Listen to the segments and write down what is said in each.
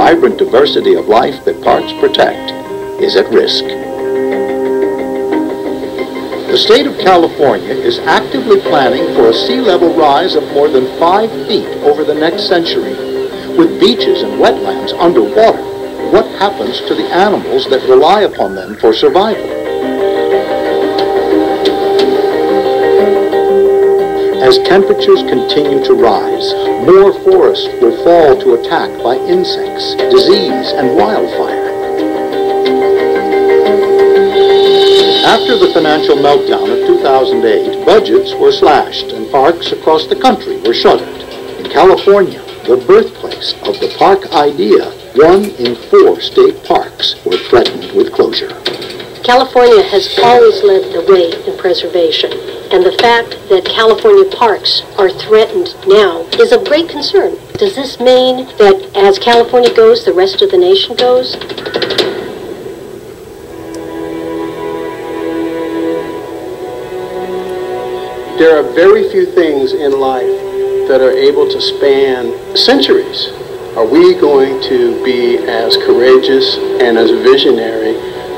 vibrant diversity of life that parks protect is at risk. The state of California is actively planning for a sea level rise of more than 5 feet over the next century. With beaches and wetlands underwater, what happens to the animals that rely upon them for survival? As temperatures continue to rise, more forests will fall to attack by insects, disease, and wildfire. After the financial meltdown of 2008, budgets were slashed and parks across the country were shuttered. In California, the birthplace of the park idea, 1 in 4 state parks were threatened with closure. California has always led the way in preservation, and the fact that California parks are threatened now is of great concern. Does this mean that as California goes, the rest of the nation goes? There are very few things in life that are able to span centuries. Are we going to be as courageous and as visionary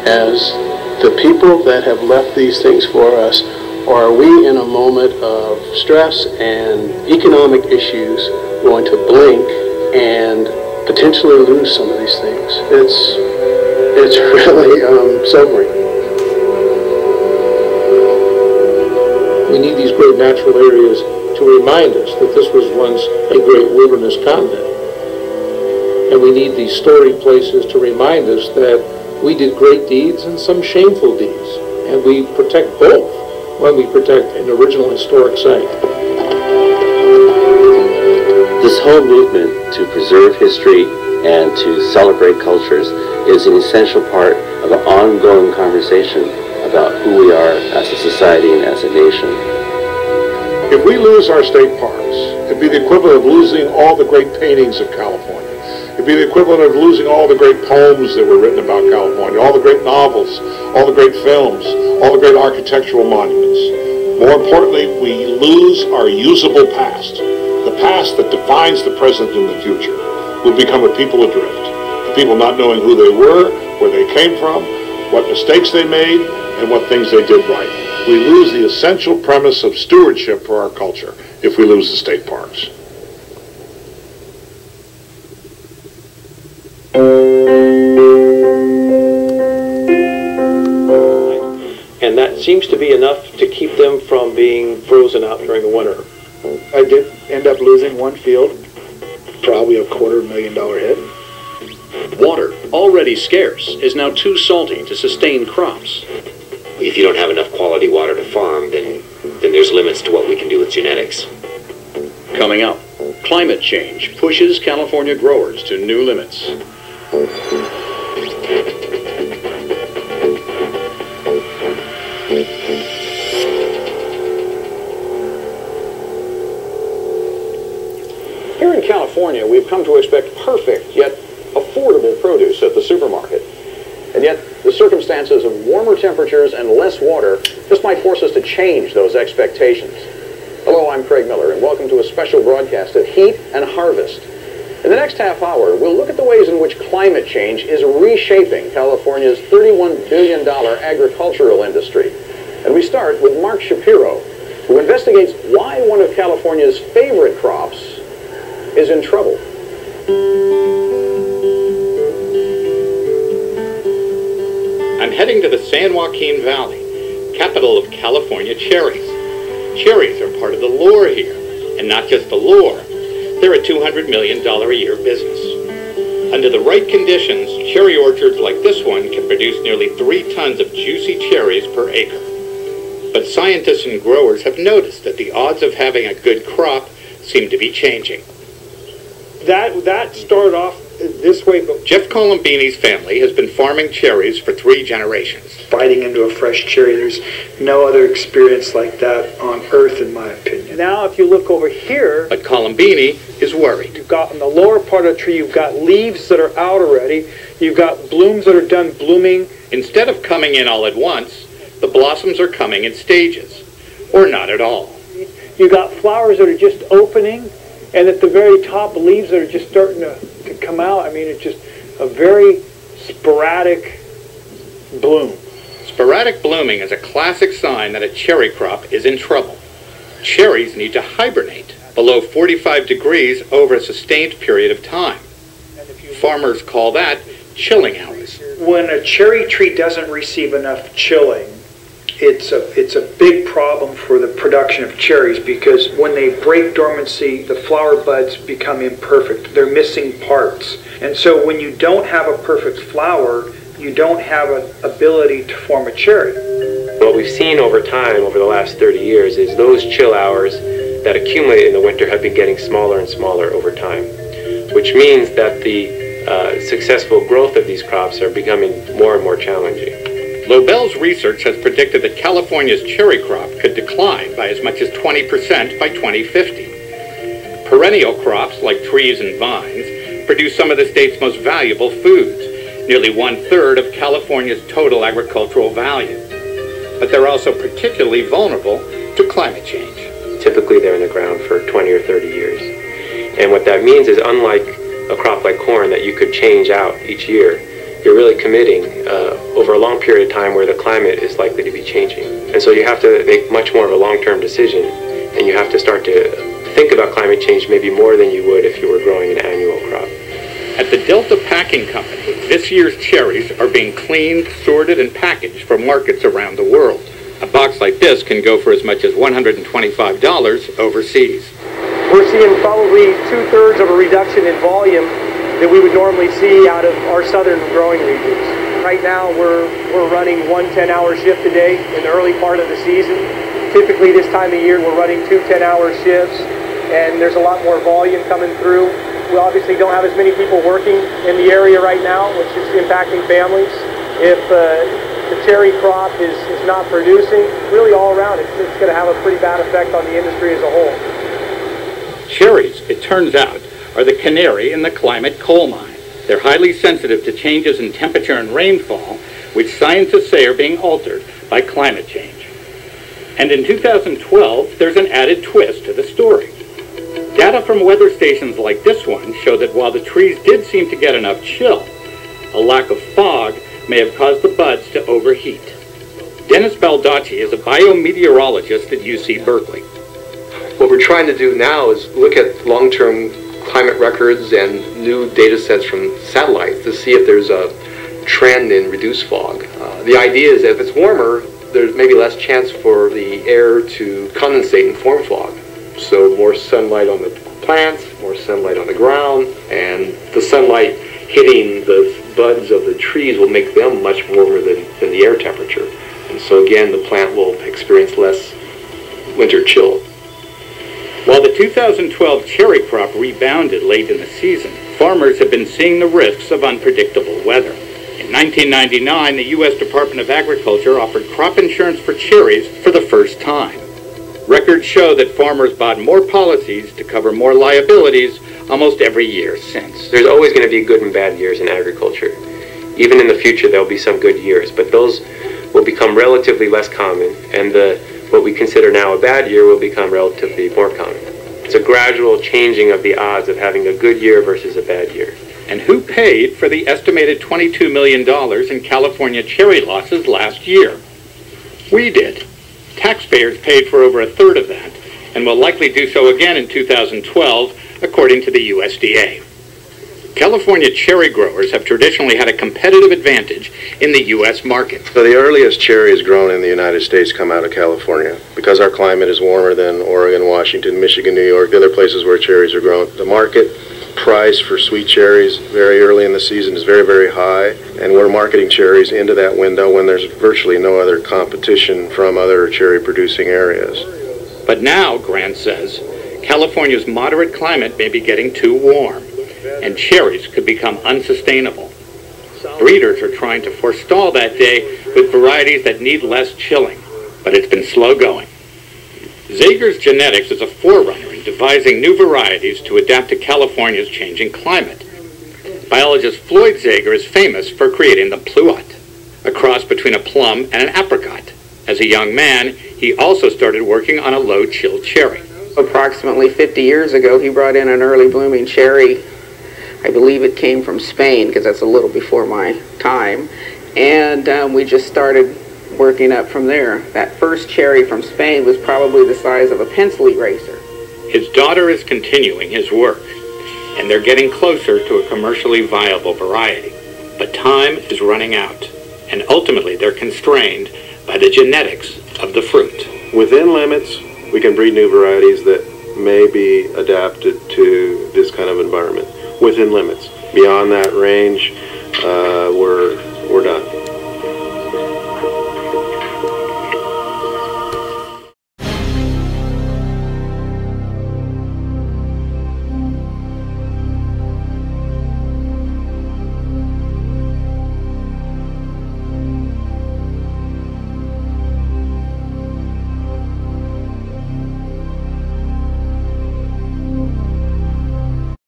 as the people that have left these things for us? Or are we in a moment of stress and economic issues going to blink and potentially lose some of these things? It's really sobering. We need these great natural areas to remind us that this was once a great wilderness continent. And we need these storied places to remind us that we did great deeds and some shameful deeds. And we protect both when we protect an original historic site. This whole movement to preserve history and to celebrate cultures is an essential part of an ongoing conversation about who we are as a society and as a nation. If we lose our state parks, it'd be the equivalent of losing all the great paintings of California. It'd be the equivalent of losing all the great poems that were written about California, all the great novels, all the great films, all the great architectural monuments. More importantly, we lose our usable past, the past that defines the present and the future. We'll become a people adrift, a people not knowing who they were, where they came from, what mistakes they made, and what things they did right. We lose the essential premise of stewardship for our culture if we lose the state parks. And that seems to be enough to keep them from being frozen out during the winter. I did end up losing one field, probably $250,000 hit. Water, already scarce, is now too salty to sustain crops. If you don't have enough quality water to farm, then there's limits to what we can do with genetics. Coming up, climate change pushes California growers to new limits. Here in California, we've come to expect perfect yet affordable produce at the supermarket. And yet, the circumstances of warmer temperatures and less water just might force us to change those expectations. Hello, I'm Craig Miller, and welcome to a special broadcast of Heat and Harvest. In the next half hour, we'll look at the ways in which climate change is reshaping California's $31 billion agricultural industry. And we start with Mark Shapiro, who investigates why one of California's favorite crops is in trouble. I'm heading to the San Joaquin Valley, capital of California cherries. Cherries are part of the lure here, and not just the lure. They're a $200 million a year business. Under the right conditions, cherry orchards like this one can produce nearly 3 tons of juicy cherries per acre. But scientists and growers have noticed that the odds of having a good crop seem to be changing. That started off this way, but Jeff Colombini's family has been farming cherries for 3 generations. biting into a fresh cherry, there's no other experience like that on earth, in my opinion. Now, if you look over here, But Colombini is worried. you've got in the lower part of the tree, you've got leaves that are out already. You've got blooms that are done blooming. Instead of coming in all at once, the blossoms are coming in stages, or not at all. You've got flowers that are just opening, and at the very top, leaves that are just starting to could come out. I mean, it's just a very sporadic bloom. Sporadic blooming is a classic sign that a cherry crop is in trouble. Cherries need to hibernate below 45 degrees over a sustained period of time. Farmers call that chilling hours. When a cherry tree doesn't receive enough chilling, it's a big problem for the production of cherries, because when they break dormancy, the flower buds become imperfect. They're missing parts. And so when you don't have a perfect flower, you don't have an ability to form a cherry. What we've seen over time, over the last 30 years, is those chill hours that accumulate in the winter have been getting smaller and smaller over time, which means that the successful growth of these crops are becoming more and more challenging. Lobel's research has predicted that California's cherry crop could decline by as much as 20% by 2050. Perennial crops like trees and vines produce some of the state's most valuable foods, nearly 1/3 of California's total agricultural value. But they're also particularly vulnerable to climate change. Typically they're in the ground for 20 or 30 years. And what that means is, unlike a crop like corn that you could change out each year, you're really committing over a long period of time where the climate is likely to be changing. And so you have to make much more of a long-term decision, and you have to start to think about climate change maybe more than you would if you were growing an annual crop. At the Delta Packing Company, this year's cherries are being cleaned, sorted, and packaged for markets around the world. A box like this can go for as much as $125 overseas. We're seeing probably 2/3 of a reduction in volume that we would normally see out of our southern growing regions. Right now we're running one 10-hour shift a day in the early part of the season. Typically this time of year we're running 2 10-hour shifts, and there's a lot more volume coming through. We obviously don't have as many people working in the area right now, which is impacting families. If the cherry crop is not producing, really all around it's going to have a pretty bad effect on the industry as a whole. Cherries, it turns out, are the canary in the climate coal mine. They're highly sensitive to changes in temperature and rainfall, which scientists say are being altered by climate change. And in 2012, there's an added twist to the story. Data from weather stations like this one show that while the trees did seem to get enough chill, a lack of fog may have caused the buds to overheat. Dennis Baldacci is a biometeorologist at UC Berkeley. What we're trying to do now is look at long-term climate records and new data sets from satellites to see if there's a trend in reduced fog. The idea is that if it's warmer, there's maybe less chance for the air to condensate and form fog. So more sunlight on the plants, more sunlight on the ground, and the sunlight hitting the buds of the trees will make them much warmer than the air temperature. And so again, the plant will experience less winter chill. While the 2012 cherry crop rebounded late in the season, farmers have been seeing the risks of unpredictable weather. In 1999, the U.S. Department of Agriculture offered crop insurance for cherries for the first time. Records show that farmers bought more policies to cover more liabilities almost every year since. There's always going to be good and bad years in agriculture. Even in the future, there'll be some good years, but those will become relatively less common, and what we consider now a bad year will become relatively more common. It's a gradual changing of the odds of having a good year versus a bad year. And who paid for the estimated $22 million in California cherry losses last year? We did. Taxpayers paid for over 1/3 of that, and will likely do so again in 2012, according to the USDA. California cherry growers have traditionally had a competitive advantage in the U.S. market. So the earliest cherries grown in the United States come out of California. Because our climate is warmer than Oregon, Washington, Michigan, New York, the other places where cherries are grown, the market price for sweet cherries very early in the season is very, very high, and we're marketing cherries into that window when there's virtually no other competition from other cherry-producing areas. But now, Grant says, California's moderate climate may be getting too warm, and cherries could become unsustainable. Breeders are trying to forestall that day with varieties that need less chilling, but it's been slow going. Zager's Genetics is a forerunner in devising new varieties to adapt to California's changing climate. Biologist Floyd Zager is famous for creating the Pluot, a cross between a plum and an apricot. As a young man, he also started working on a low-chill cherry. Approximately 50 years ago, he brought in an early blooming cherry. I believe it came from Spain, because that's a little before my time. And we just started working up from there. That first cherry from Spain was probably the size of a pencil eraser. His daughter is continuing his work, and they're getting closer to a commercially viable variety. But time is running out, and ultimately they're constrained by the genetics of the fruit. Within limits, we can breed new varieties that may be adapted to this kind of environment. Within limits. Beyond that range, we're done.